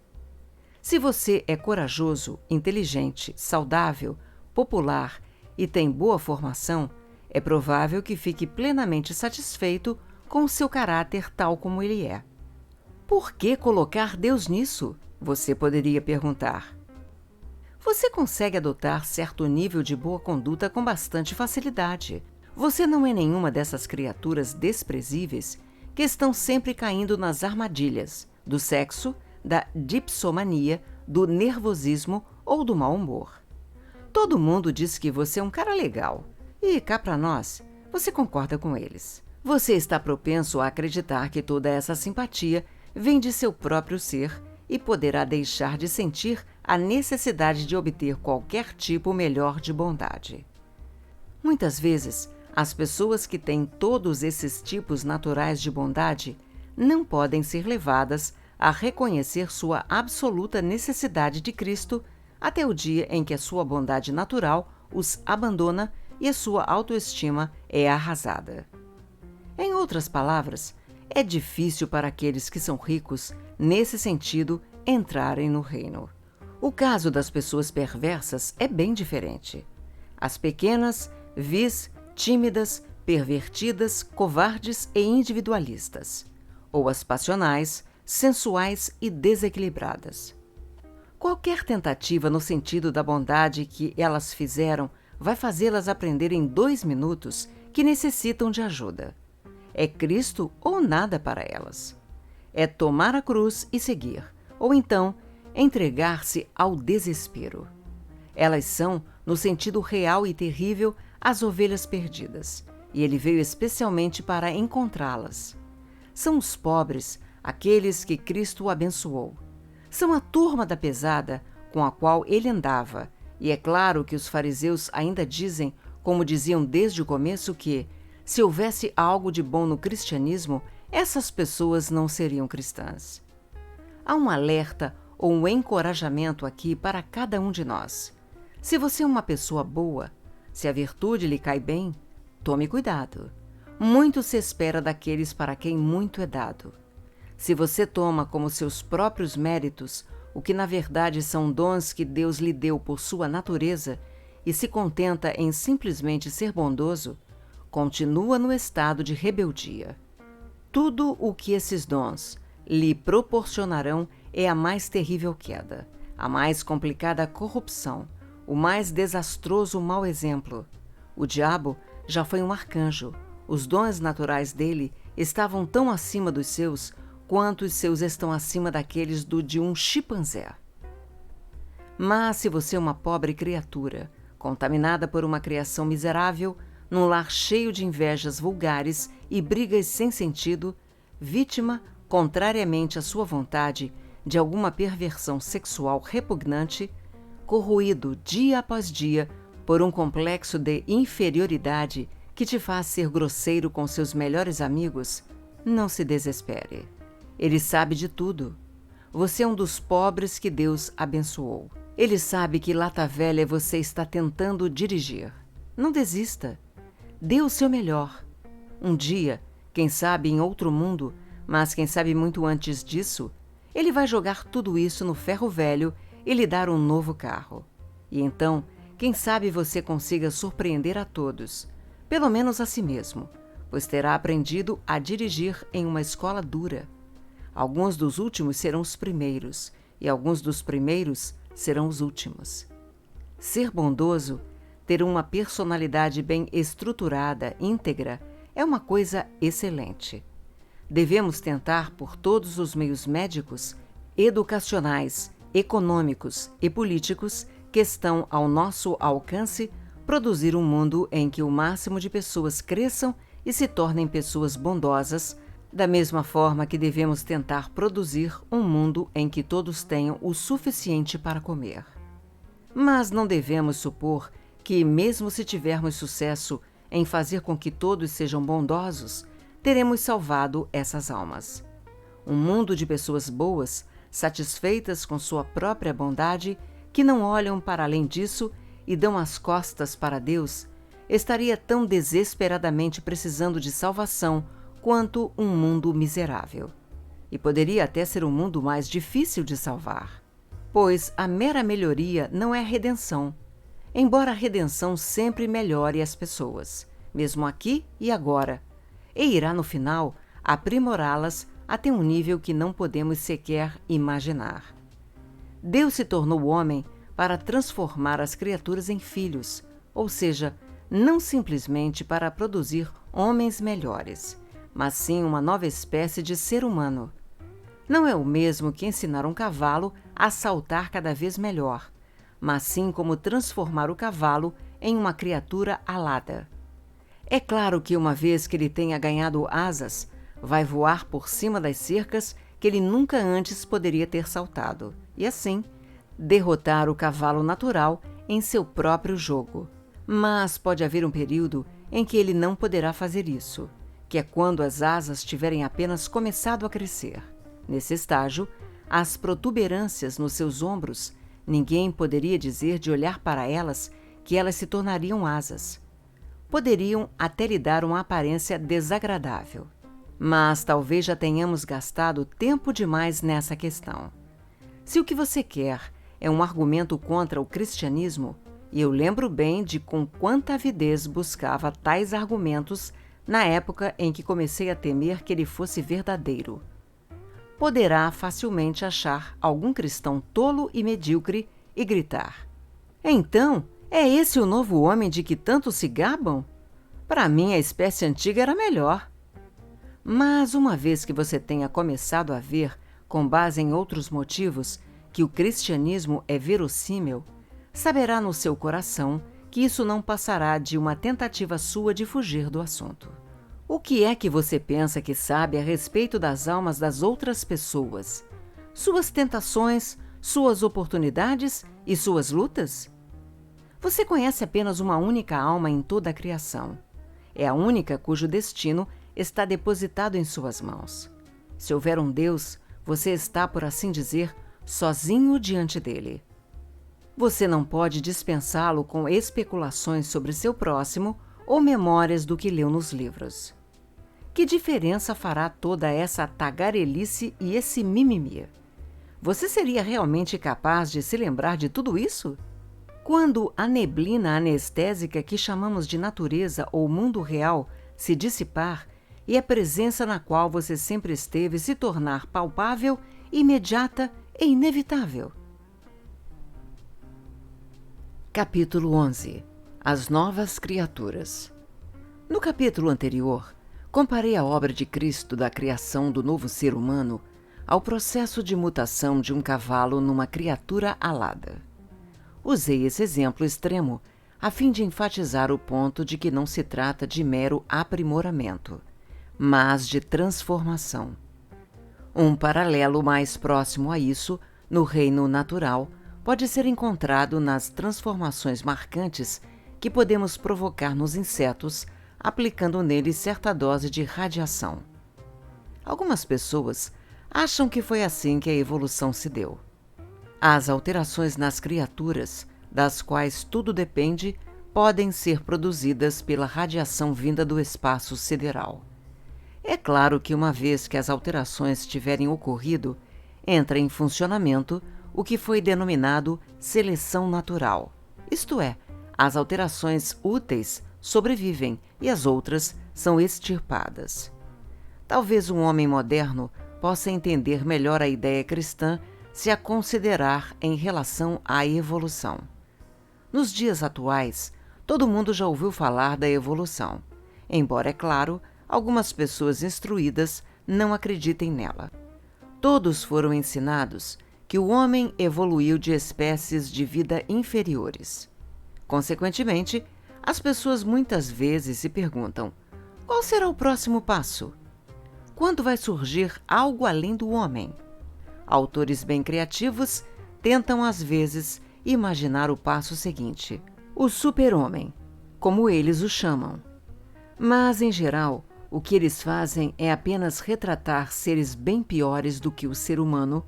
Se você é corajoso, inteligente, saudável, popular e tem boa formação, é provável que fique plenamente satisfeito com o seu caráter tal como ele é. Por que colocar Deus nisso? Você poderia perguntar. Você consegue adotar certo nível de boa conduta com bastante facilidade. Você não é nenhuma dessas criaturas desprezíveis que estão sempre caindo nas armadilhas do sexo, da dipsomania, do nervosismo ou do mau humor. Todo mundo diz que você é um cara legal. E cá pra nós, você concorda com eles. Você está propenso a acreditar que toda essa simpatia vem de seu próprio ser e poderá deixar de sentir a necessidade de obter qualquer tipo melhor de bondade. Muitas vezes, as pessoas que têm todos esses tipos naturais de bondade não podem ser levadas a reconhecer sua absoluta necessidade de Cristo até o dia em que a sua bondade natural os abandona e a sua autoestima é arrasada. Em outras palavras, é difícil para aqueles que são ricos, nesse sentido, entrarem no reino. O caso das pessoas perversas é bem diferente. As pequenas, vis, tímidas, pervertidas, covardes e individualistas. Ou as passionais, sensuais e desequilibradas. Qualquer tentativa no sentido da bondade que elas fizeram vai fazê-las aprender em 2 minutos que necessitam de ajuda. É Cristo ou nada para elas. É tomar a cruz e seguir, ou então entregar-se ao desespero. Elas são, no sentido real e terrível, as ovelhas perdidas, e ele veio especialmente para encontrá-las. São os pobres, aqueles que Cristo abençoou. São a turma da pesada com a qual ele andava, e é claro que os fariseus ainda dizem, como diziam desde o começo, que, se houvesse algo de bom no cristianismo, essas pessoas não seriam cristãs. Há um alerta ou um encorajamento aqui para cada um de nós. Se você é uma pessoa boa, se a virtude lhe cai bem, tome cuidado. Muito se espera daqueles para quem muito é dado. Se você toma como seus próprios méritos o que na verdade são dons que Deus lhe deu por sua natureza e se contenta em simplesmente ser bondoso, continua no estado de rebeldia. Tudo o que esses dons lhe proporcionarão é a mais terrível queda, a mais complicada corrupção, o mais desastroso mau exemplo. O diabo já foi um arcanjo. Os dons naturais dele estavam tão acima dos seus quanto os seus estão acima daqueles de um chimpanzé. Mas se você é uma pobre criatura, contaminada por uma criação miserável, num lar cheio de invejas vulgares e brigas sem sentido, vítima, contrariamente à sua vontade, de alguma perversão sexual repugnante, corroído dia após dia por um complexo de inferioridade que te faz ser grosseiro com seus melhores amigos, não se desespere. Ele sabe de tudo. Você é um dos pobres que Deus abençoou. Ele sabe que lata velha você está tentando dirigir. Não desista. Dê o seu melhor. Um dia, quem sabe em outro mundo, mas quem sabe muito antes disso, ele vai jogar tudo isso no ferro velho e lhe dar um novo carro. E então, quem sabe você consiga surpreender a todos, pelo menos a si mesmo, pois terá aprendido a dirigir em uma escola dura. Alguns dos últimos serão os primeiros, e alguns dos primeiros serão os últimos. Ser bondoso, ter uma personalidade bem estruturada, íntegra, é uma coisa excelente. Devemos tentar, por todos os meios médicos, educacionais, econômicos e políticos que estão ao nosso alcance, produzir um mundo em que o máximo de pessoas cresçam e se tornem pessoas bondosas, da mesma forma que devemos tentar produzir um mundo em que todos tenham o suficiente para comer. Mas não devemos supor que, mesmo se tivermos sucesso em fazer com que todos sejam bondosos, teremos salvado essas almas. Um mundo de pessoas boas, satisfeitas com sua própria bondade, que não olham para além disso e dão as costas para Deus, estaria tão desesperadamente precisando de salvação quanto um mundo miserável. E poderia até ser um mundo mais difícil de salvar, pois a mera melhoria não é redenção, embora a redenção sempre melhore as pessoas, mesmo aqui e agora, e irá no final aprimorá-las até um nível que não podemos sequer imaginar. Deus se tornou homem para transformar as criaturas em filhos, ou seja, não simplesmente para produzir homens melhores, mas sim uma nova espécie de ser humano. Não é o mesmo que ensinar um cavalo a saltar cada vez melhor, mas sim como transformar o cavalo em uma criatura alada. É claro que uma vez que ele tenha ganhado asas, vai voar por cima das cercas que ele nunca antes poderia ter saltado, e assim, derrotar o cavalo natural em seu próprio jogo. Mas pode haver um período em que ele não poderá fazer isso, que é quando as asas tiverem apenas começado a crescer. Nesse estágio, as protuberâncias nos seus ombros, ninguém poderia dizer de olhar para elas que elas se tornariam asas. Poderiam até lhe dar uma aparência desagradável. Mas talvez já tenhamos gastado tempo demais nessa questão. Se o que você quer é um argumento contra o cristianismo, e eu lembro bem de com quanta avidez buscava tais argumentos na época em que comecei a temer que ele fosse verdadeiro, poderá facilmente achar algum cristão tolo e medíocre e gritar: então, é esse o novo homem de que tanto se gabam? Para mim, a espécie antiga era melhor. Mas uma vez que você tenha começado a ver, com base em outros motivos, que o cristianismo é verossímil, saberá no seu coração que isso não passará de uma tentativa sua de fugir do assunto. O que é que você pensa que sabe a respeito das almas das outras pessoas? Suas tentações, suas oportunidades e suas lutas? Você conhece apenas uma única alma em toda a criação. É a única cujo destino está depositado em suas mãos. Se houver um Deus, você está, por assim dizer, sozinho diante dele. Você não pode dispensá-lo com especulações sobre seu próximo ou memórias do que leu nos livros. Que diferença fará toda essa tagarelice e esse mimimi? Você seria realmente capaz de se lembrar de tudo isso? Quando a neblina anestésica que chamamos de natureza ou mundo real se dissipar e a presença na qual você sempre esteve se tornar palpável, imediata e inevitável. Capítulo 11. As novas criaturas. No capítulo anterior, comparei a obra de Cristo da criação do novo ser humano ao processo de mutação de um cavalo numa criatura alada. Usei esse exemplo extremo a fim de enfatizar o ponto de que não se trata de mero aprimoramento, mas de transformação. Um paralelo mais próximo a isso, no reino natural, pode ser encontrado nas transformações marcantes que podemos provocar nos insetos, aplicando neles certa dose de radiação. Algumas pessoas acham que foi assim que a evolução se deu. As alterações nas criaturas, das quais tudo depende, podem ser produzidas pela radiação vinda do espaço sideral. É claro que uma vez que as alterações tiverem ocorrido, entra em funcionamento o que foi denominado seleção natural. Isto é, as alterações úteis sobrevivem e as outras são extirpadas. Talvez um homem moderno possa entender melhor a ideia cristã se a considerar em relação à evolução. Nos dias atuais, todo mundo já ouviu falar da evolução, embora, é claro, algumas pessoas instruídas não acreditem nela. Todos foram ensinados que o homem evoluiu de espécies de vida inferiores. Consequentemente, as pessoas muitas vezes se perguntam: qual será o próximo passo? Quando vai surgir algo além do homem? Autores bem criativos tentam às vezes imaginar o passo seguinte, o super-homem, como eles o chamam. Mas, em geral, o que eles fazem é apenas retratar seres bem piores do que o ser humano,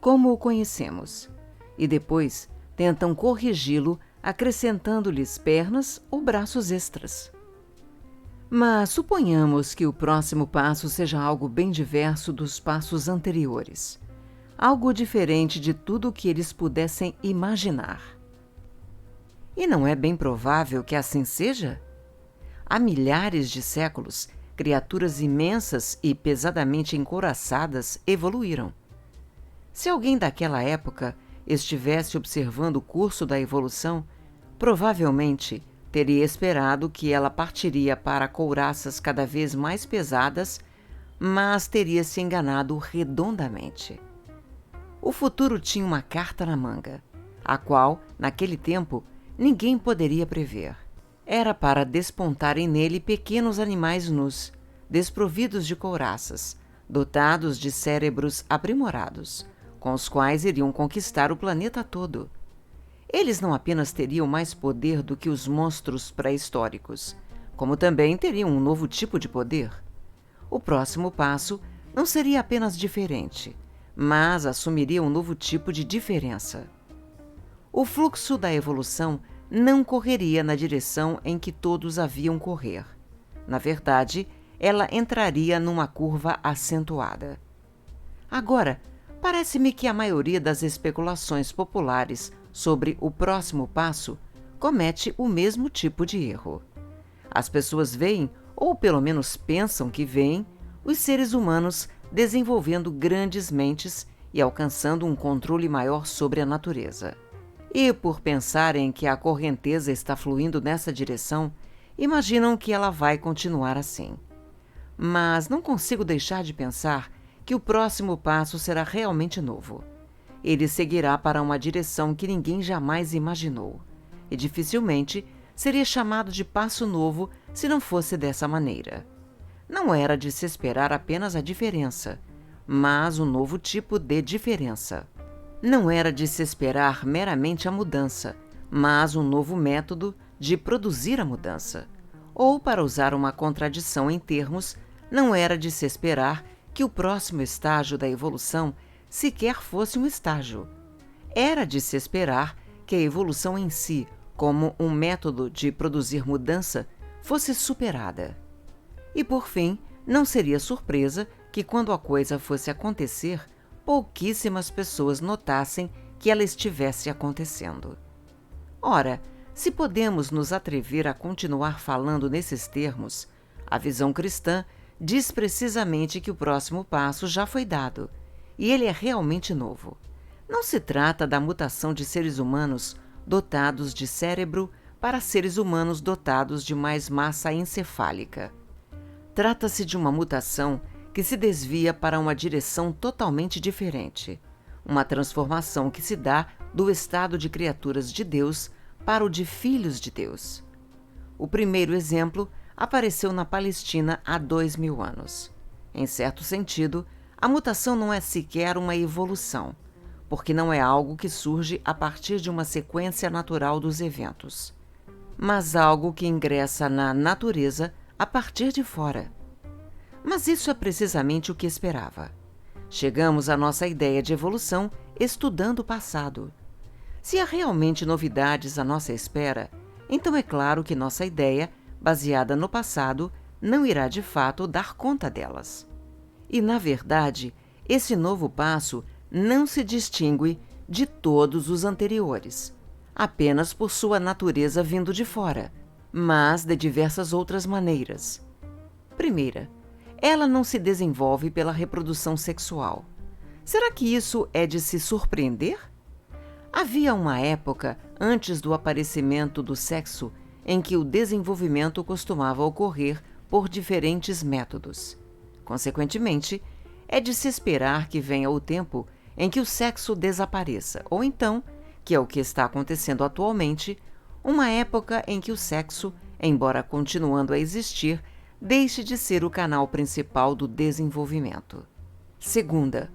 como o conhecemos, e depois tentam corrigi-lo acrescentando-lhes pernas ou braços extras. Mas suponhamos que o próximo passo seja algo bem diverso dos passos anteriores. Algo diferente de tudo o que eles pudessem imaginar. E não é bem provável que assim seja? Há milhares de séculos, criaturas imensas e pesadamente encouraçadas evoluíram. Se alguém daquela época estivesse observando o curso da evolução, provavelmente Teria esperado que ela partiria para couraças cada vez mais pesadas, mas teria se enganado redondamente. O futuro tinha uma carta na manga, a qual, naquele tempo, ninguém poderia prever. Era para despontarem nele pequenos animais nus, desprovidos de couraças, dotados de cérebros aprimorados, com os quais iriam conquistar o planeta todo. Eles não apenas teriam mais poder do que os monstros pré-históricos, como também teriam um novo tipo de poder. O próximo passo não seria apenas diferente, mas assumiria um novo tipo de diferença. O fluxo da evolução não correria na direção em que todos haviam correr. Na verdade, ela entraria numa curva acentuada. Agora, parece-me que a maioria das especulações populares sobre o próximo passo comete o mesmo tipo de erro. As pessoas veem, ou pelo menos pensam que veem, os seres humanos desenvolvendo grandes mentes e alcançando um controle maior sobre a natureza. E, por pensarem que a correnteza está fluindo nessa direção, imaginam que ela vai continuar assim. Mas não consigo deixar de pensar que o próximo passo será realmente novo. Ele seguirá para uma direção que ninguém jamais imaginou, e dificilmente seria chamado de passo novo se não fosse dessa maneira. Não era de se esperar apenas a diferença, mas um novo tipo de diferença. Não era de se esperar meramente a mudança, mas um novo método de produzir a mudança. Ou, para usar uma contradição em termos, não era de se esperar que o próximo estágio da evolução sequer fosse um estágio. Era de se esperar que a evolução em si, como um método de produzir mudança, fosse superada. E, por fim, não seria surpresa que, quando a coisa fosse acontecer, pouquíssimas pessoas notassem que ela estivesse acontecendo. Ora, se podemos nos atrever a continuar falando nesses termos, a visão cristã diz precisamente que o próximo passo já foi dado, e ele é realmente novo. Não se trata da mutação de seres humanos dotados de cérebro para seres humanos dotados de mais massa encefálica. Trata-se de uma mutação que se desvia para uma direção totalmente diferente, uma transformação que se dá do estado de criaturas de Deus para o de filhos de Deus. O primeiro exemplo apareceu na Palestina há 2000 anos. Em certo sentido, a mutação não é sequer uma evolução, porque não é algo que surge a partir de uma sequência natural dos eventos, mas algo que ingressa na natureza a partir de fora. Mas isso é precisamente o que esperava. Chegamos à nossa ideia de evolução estudando o passado. Se há realmente novidades à nossa espera, então é claro que nossa ideia, baseada no passado, não irá de fato dar conta delas. E, na verdade, esse novo passo não se distingue de todos os anteriores, apenas por sua natureza vindo de fora, mas de diversas outras maneiras. Primeira, ela não se desenvolve pela reprodução sexual. Será que isso é de se surpreender? Havia uma época, antes do aparecimento do sexo, em que o desenvolvimento costumava ocorrer por diferentes métodos. Consequentemente, é de se esperar que venha o tempo em que o sexo desapareça, ou então, que é o que está acontecendo atualmente, uma época em que o sexo, embora continuando a existir, deixe de ser o canal principal do desenvolvimento. Segunda,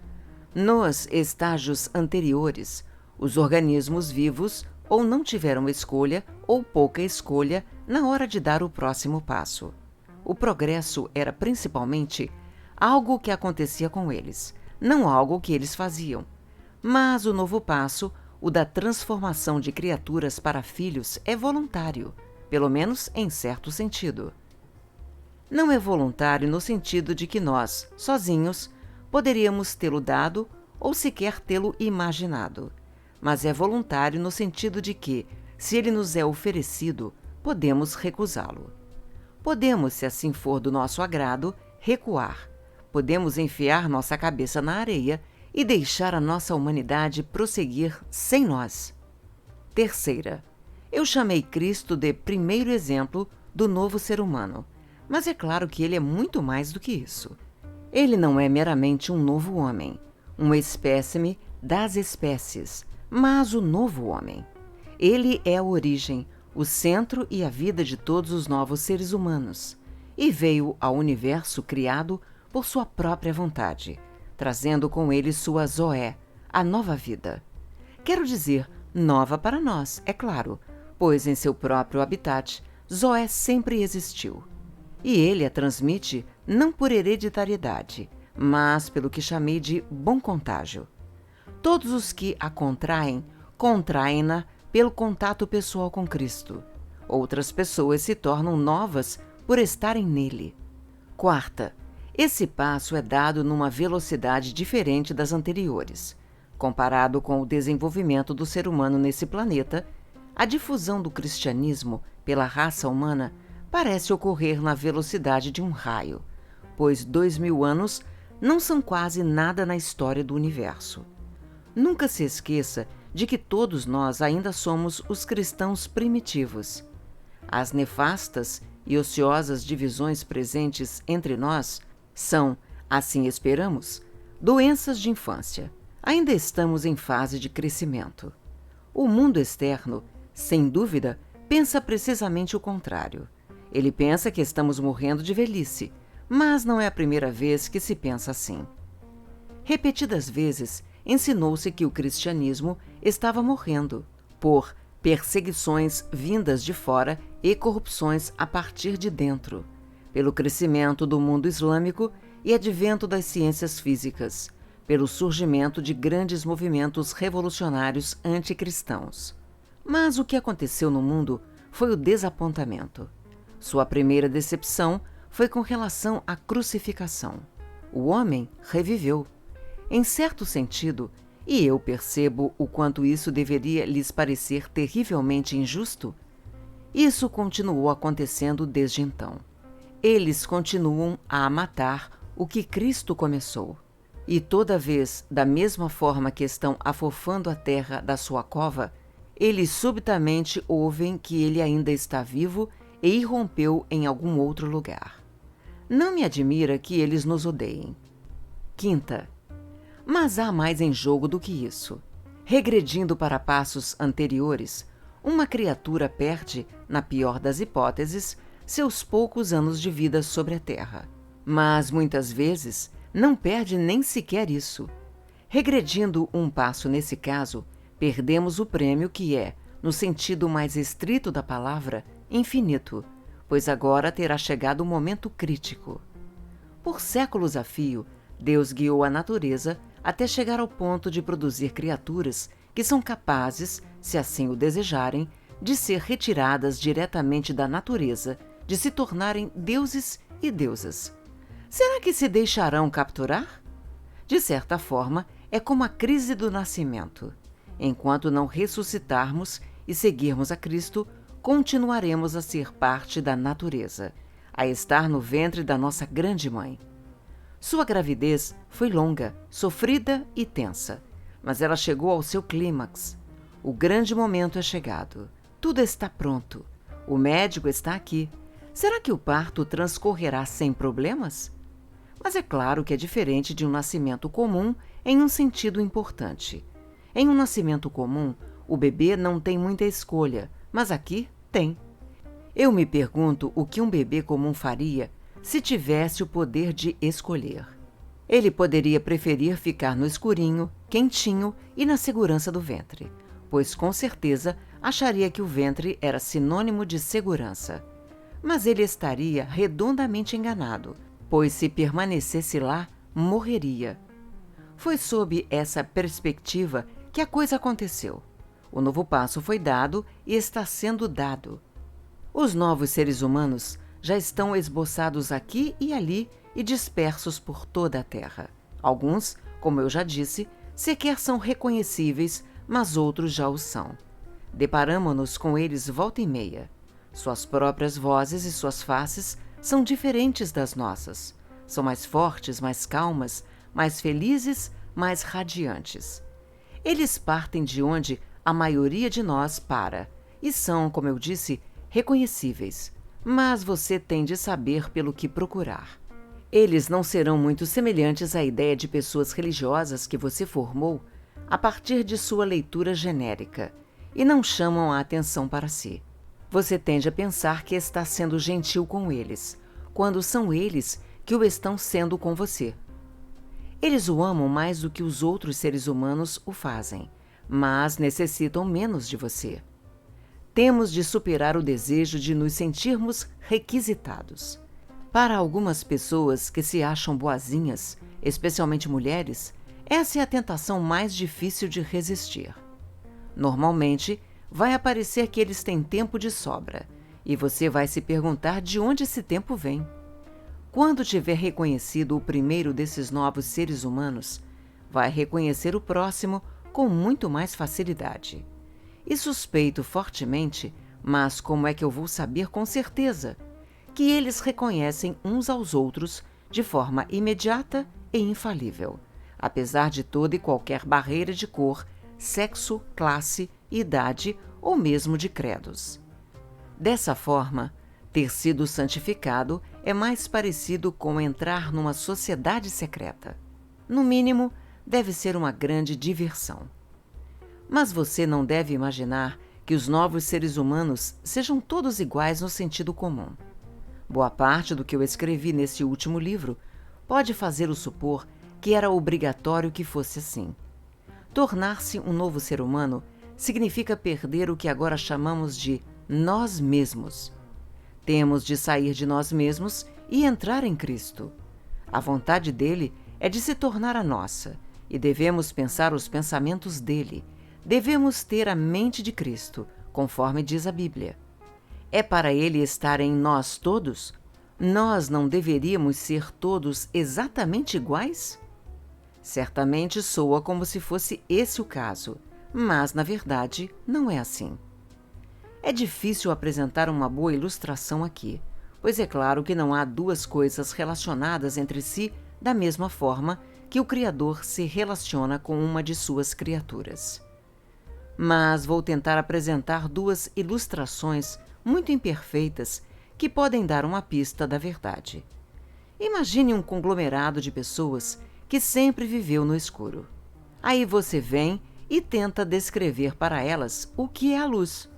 nos estágios anteriores, os organismos vivos ou não tiveram escolha ou pouca escolha na hora de dar o próximo passo. O progresso era principalmente algo que acontecia com eles, não algo que eles faziam. Mas o novo passo, o da transformação de criaturas para filhos, é voluntário, pelo menos em certo sentido. Não é voluntário no sentido de que nós, sozinhos, poderíamos tê-lo dado ou sequer tê-lo imaginado, mas é voluntário no sentido de que, se ele nos é oferecido, podemos recusá-lo. Podemos, se assim for do nosso agrado, recuar. Podemos enfiar nossa cabeça na areia e deixar a nossa humanidade prosseguir sem nós. Terceira, Eu chamei Cristo de primeiro exemplo do novo ser humano, mas é claro que ele é muito mais do que isso. Ele não é meramente um novo homem, uma espécime das espécies, mas o novo homem. Ele é a origem, o centro e a vida de todos os novos seres humanos, e veio ao universo criado por sua própria vontade, trazendo com ele sua Zoé, a nova vida. Quero dizer, nova para nós, é claro, pois em seu próprio habitat, Zoé sempre existiu. E ele a transmite não por hereditariedade, mas pelo que chamei de bom contágio. Todos os que a contraem, contraem-na pelo contato pessoal com Cristo. Outras pessoas se tornam novas por estarem nele. Quarta, esse passo é dado numa velocidade diferente das anteriores. Comparado com o desenvolvimento do ser humano nesse planeta, a difusão do cristianismo pela raça humana parece ocorrer na velocidade de um raio, pois 2000 anos não são quase nada na história do universo. Nunca se esqueça de que todos nós ainda somos os cristãos primitivos. As nefastas e ociosas divisões presentes entre nós são, assim esperamos, doenças de infância. Ainda estamos em fase de crescimento. O mundo externo, sem dúvida, pensa precisamente o contrário. Ele pensa que estamos morrendo de velhice, mas não é a primeira vez que se pensa assim. Repetidas vezes, ensinou-se que o cristianismo estava morrendo por perseguições vindas de fora e corrupções a partir de dentro, pelo crescimento do mundo islâmico e advento das ciências físicas, pelo surgimento de grandes movimentos revolucionários anticristãos. Mas o que aconteceu no mundo foi o desapontamento. Sua primeira decepção foi com relação à crucificação. O homem reviveu. Em certo sentido, e eu percebo o quanto isso deveria lhes parecer terrivelmente injusto, isso continuou acontecendo desde então. Eles continuam a matar o que Cristo começou. E toda vez, da mesma forma que estão afofando a terra da sua cova, eles subitamente ouvem que ele ainda está vivo e irrompeu em algum outro lugar. Não me admira que eles nos odeiem. Quinta, mas há mais em jogo do que isso. Regredindo para passos anteriores, uma criatura perde, na pior das hipóteses, seus poucos anos de vida sobre a terra. Mas, muitas vezes, não perde nem sequer isso. Regredindo um passo nesse caso, perdemos o prêmio que é, no sentido mais estrito da palavra, infinito, pois agora terá chegado o momento crítico. Por séculos a fio, Deus guiou a natureza até chegar ao ponto de produzir criaturas que são capazes, se assim o desejarem, de ser retiradas diretamente da natureza, de se tornarem deuses e deusas. Será que se deixarão capturar? De certa forma, é como a crise do nascimento. Enquanto não ressuscitarmos e seguirmos a Cristo, continuaremos a ser parte da natureza, a estar no ventre da nossa grande mãe. Sua gravidez foi longa, sofrida e tensa, mas ela chegou ao seu clímax. O grande momento é chegado. Tudo está pronto. O médico está aqui. Será que o parto transcorrerá sem problemas? Mas é claro que é diferente de um nascimento comum em um sentido importante. Em um nascimento comum, o bebê não tem muita escolha, mas aqui tem. Eu me pergunto o que um bebê comum faria se tivesse o poder de escolher. Ele poderia preferir ficar no escurinho, quentinho e na segurança do ventre, pois com certeza acharia que o ventre era sinônimo de segurança. Mas ele estaria redondamente enganado, pois se permanecesse lá, morreria. Foi sob essa perspectiva que a coisa aconteceu. O novo passo foi dado e está sendo dado. Os novos seres humanos já estão esboçados aqui e ali e dispersos por toda a Terra. Alguns, como eu já disse, sequer são reconhecíveis, mas outros já o são. Deparamo-nos com eles volta e meia. Suas próprias vozes e suas faces são diferentes das nossas. São mais fortes, mais calmas, mais felizes, mais radiantes. Eles partem de onde a maioria de nós para e são, como eu disse, reconhecíveis, mas você tem de saber pelo que procurar. Eles não serão muito semelhantes à ideia de pessoas religiosas que você formou a partir de sua leitura genérica e não chamam a atenção para si. Você tende a pensar que está sendo gentil com eles, quando são eles que o estão sendo com você. Eles o amam mais do que os outros seres humanos o fazem, mas necessitam menos de você. Temos de superar o desejo de nos sentirmos requisitados. Para algumas pessoas que se acham boazinhas, especialmente mulheres, essa é a tentação mais difícil de resistir. Normalmente, vai aparecer que eles têm tempo de sobra, e você vai se perguntar de onde esse tempo vem. Quando tiver reconhecido o primeiro desses novos seres humanos, vai reconhecer o próximo com muito mais facilidade. E suspeito fortemente, mas como é que eu vou saber com certeza? Que eles reconhecem uns aos outros de forma imediata e infalível, apesar de toda e qualquer barreira de cor, sexo, classe, idade ou mesmo de credos. Dessa forma, ter sido santificado é mais parecido com entrar numa sociedade secreta. No mínimo, deve ser uma grande diversão. Mas você não deve imaginar que os novos seres humanos sejam todos iguais no sentido comum. Boa parte do que eu escrevi nesse último livro pode fazê-lo supor que era obrigatório que fosse assim. Tornar-se um novo ser humano significa perder o que agora chamamos de nós mesmos. Temos de sair de nós mesmos e entrar em Cristo. A vontade dele é de se tornar a nossa, e devemos pensar os pensamentos dele. Devemos ter a mente de Cristo, conforme diz a Bíblia. É para ele estar em nós todos? Nós não deveríamos ser todos exatamente iguais? Certamente soa como se fosse esse o caso, mas, na verdade, não é assim. É difícil apresentar uma boa ilustração aqui, pois é claro que não há duas coisas relacionadas entre si da mesma forma que o Criador se relaciona com uma de suas criaturas. Mas vou tentar apresentar duas ilustrações muito imperfeitas que podem dar uma pista da verdade. Imagine um conglomerado de pessoas que sempre viveu no escuro. Aí você vem e tenta descrever para elas o que é a luz.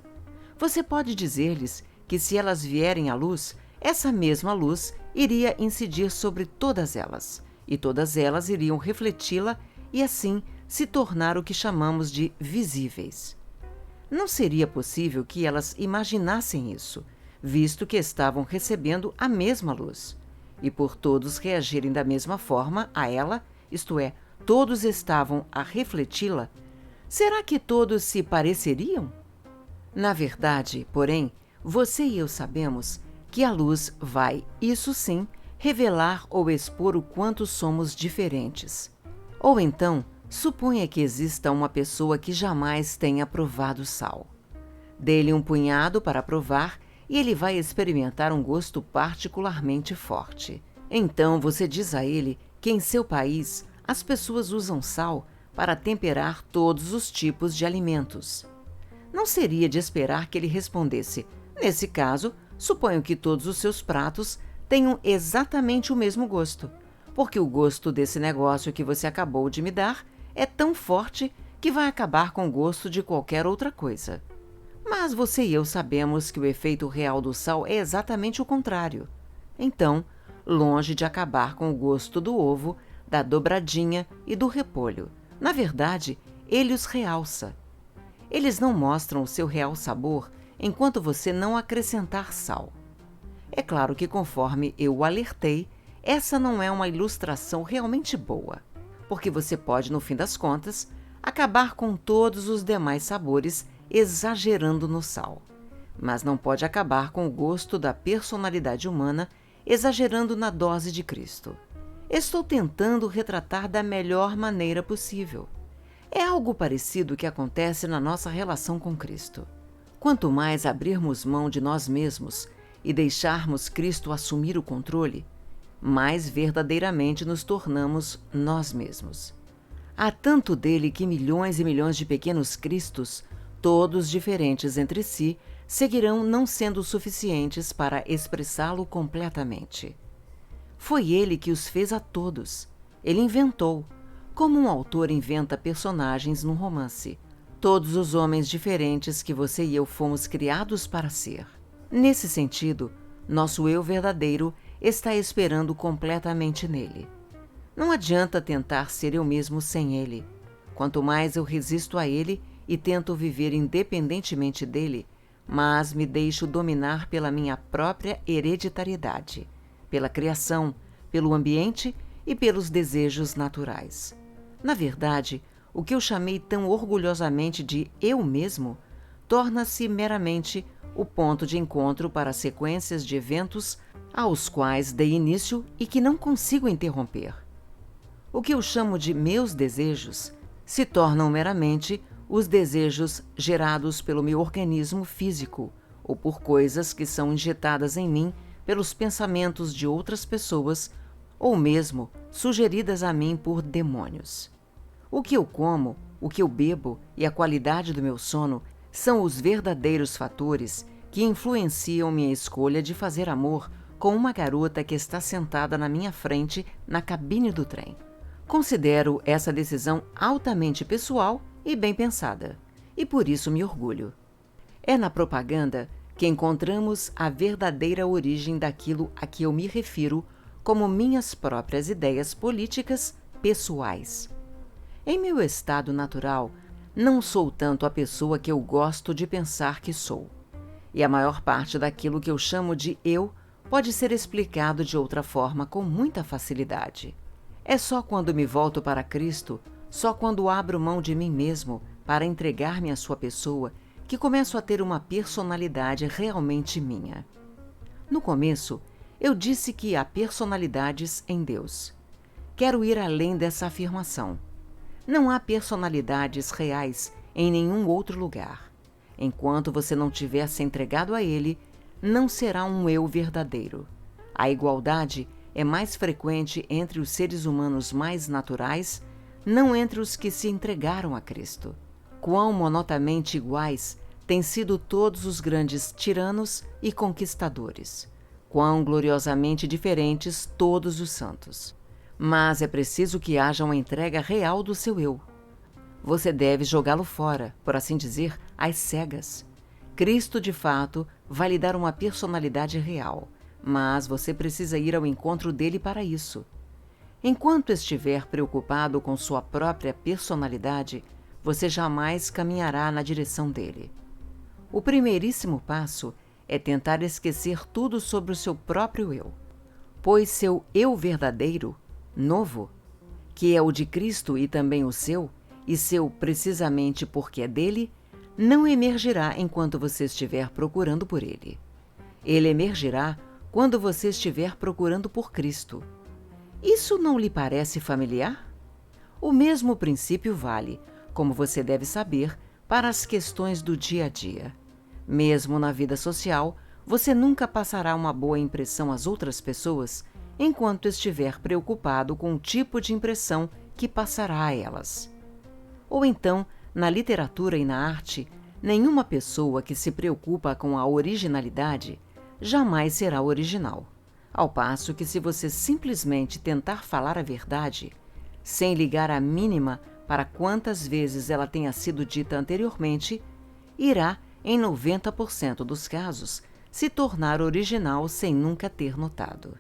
Você pode dizer-lhes que se elas vierem à luz, essa mesma luz iria incidir sobre todas elas, e todas elas iriam refleti-la e assim se tornar o que chamamos de visíveis. Não seria possível que elas imaginassem isso, visto que estavam recebendo a mesma luz, e por todos reagirem da mesma forma a ela, isto é, todos estavam a refleti-la, será que todos se pareceriam? Na verdade, porém, você e eu sabemos que a luz vai, isso sim, revelar ou expor o quanto somos diferentes. Ou então, suponha que exista uma pessoa que jamais tenha provado sal. Dê-lhe um punhado para provar e ele vai experimentar um gosto particularmente forte. Então você diz a ele que em seu país as pessoas usam sal para temperar todos os tipos de alimentos. Não seria de esperar que ele respondesse: nesse caso, suponho que todos os seus pratos tenham exatamente o mesmo gosto, porque o gosto desse negócio que você acabou de me dar é tão forte que vai acabar com o gosto de qualquer outra coisa. Mas você e eu sabemos que o efeito real do sal é exatamente o contrário. Então, longe de acabar com o gosto do ovo, da dobradinha e do repolho, na verdade, ele os realça. Eles não mostram o seu real sabor enquanto você não acrescentar sal. É claro que, conforme eu o alertei, essa não é uma ilustração realmente boa, porque você pode, no fim das contas, acabar com todos os demais sabores exagerando no sal, mas não pode acabar com o gosto da personalidade humana exagerando na dose de Cristo. Estou tentando retratar da melhor maneira possível. É algo parecido que acontece na nossa relação com Cristo. Quanto mais abrirmos mão de nós mesmos e deixarmos Cristo assumir o controle, mais verdadeiramente nos tornamos nós mesmos. Há tanto dele que milhões e milhões de pequenos Cristos todos diferentes entre si, seguirão não sendo suficientes para expressá-lo completamente. Foi ele que os fez a todos. Ele inventou, como um autor inventa personagens num romance, todos os homens diferentes que você e eu fomos criados para ser. Nesse sentido, nosso eu verdadeiro está esperando completamente nele. Não adianta tentar ser eu mesmo sem ele. Quanto mais eu resisto a ele e tento viver independentemente dele, mas me deixo dominar pela minha própria hereditariedade, pela criação, pelo ambiente e pelos desejos naturais. Na verdade, o que eu chamei tão orgulhosamente de eu mesmo torna-se meramente o ponto de encontro para sequências de eventos aos quais dei início e que não consigo interromper. O que eu chamo de meus desejos se tornam meramente os desejos gerados pelo meu organismo físico ou por coisas que são injetadas em mim pelos pensamentos de outras pessoas ou mesmo sugeridas a mim por demônios. O que eu como, o que eu bebo e a qualidade do meu sono são os verdadeiros fatores que influenciam minha escolha de fazer amor com uma garota que está sentada na minha frente na cabine do trem. Considero essa decisão altamente pessoal e bem pensada, e por isso me orgulho. É na propaganda que encontramos a verdadeira origem daquilo a que eu me refiro como minhas próprias ideias políticas pessoais. Em meu estado natural, não sou tanto a pessoa que eu gosto de pensar que sou. E a maior parte daquilo que eu chamo de eu pode ser explicado de outra forma com muita facilidade. É só quando me volto para Cristo, só quando abro mão de mim mesmo para entregar-me à sua pessoa, que começo a ter uma personalidade realmente minha. No começo, eu disse que há personalidades em Deus. Quero ir além dessa afirmação. Não há personalidades reais em nenhum outro lugar. Enquanto você não tiver se entregado a ele, não será um eu verdadeiro. A igualdade é mais frequente entre os seres humanos mais naturais, não entre os que se entregaram a Cristo. Quão monotamente iguais têm sido todos os grandes tiranos e conquistadores. Quão gloriosamente diferentes todos os santos. Mas é preciso que haja uma entrega real do seu eu. Você deve jogá-lo fora, por assim dizer, às cegas. Cristo, de fato, vai lhe dar uma personalidade real, mas você precisa ir ao encontro dele para isso. Enquanto estiver preocupado com sua própria personalidade, você jamais caminhará na direção dele. O primeiríssimo passo é tentar esquecer tudo sobre o seu próprio eu, pois seu eu verdadeiro, novo, que é o de Cristo e também o seu, e seu precisamente porque é dele, não emergirá enquanto você estiver procurando por ele. Ele emergirá quando você estiver procurando por Cristo. Isso não lhe parece familiar? O mesmo princípio vale, como você deve saber, para as questões do dia a dia. Mesmo na vida social, você nunca passará uma boa impressão às outras pessoas enquanto estiver preocupado com o tipo de impressão que passará a elas. Ou então, na literatura e na arte, nenhuma pessoa que se preocupa com a originalidade jamais será original. Ao passo que, se você simplesmente tentar falar a verdade, sem ligar a mínima para quantas vezes ela tenha sido dita anteriormente, irá, em 90% dos casos, se tornar original sem nunca ter notado.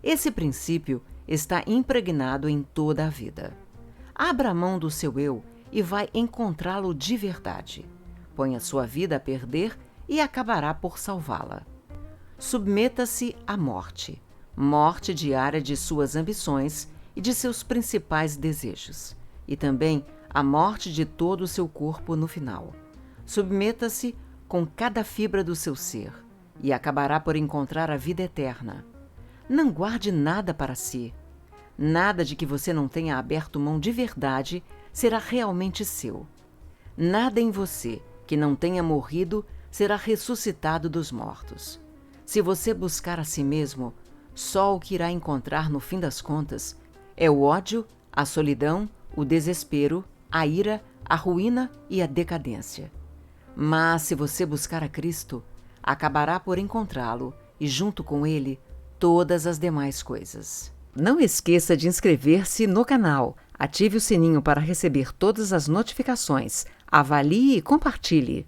Esse princípio está impregnado em toda a vida. Abra a mão do seu eu e vai encontrá-lo de verdade. Ponha sua vida a perder e acabará por salvá-la. Submeta-se à morte, morte diária de suas ambições e de seus principais desejos, e também à morte de todo o seu corpo no final. Submeta-se com cada fibra do seu ser e acabará por encontrar a vida eterna. Não guarde nada para si. Nada de que você não tenha aberto mão de verdade será realmente seu. Nada em você que não tenha morrido será ressuscitado dos mortos. Se você buscar a si mesmo, só o que irá encontrar no fim das contas é o ódio, a solidão, o desespero, a ira, a ruína e a decadência. Mas se você buscar a Cristo, acabará por encontrá-lo e, junto com ele, todas as demais coisas. Não esqueça de inscrever-se no canal, ative o sininho para receber todas as notificações, avalie e compartilhe.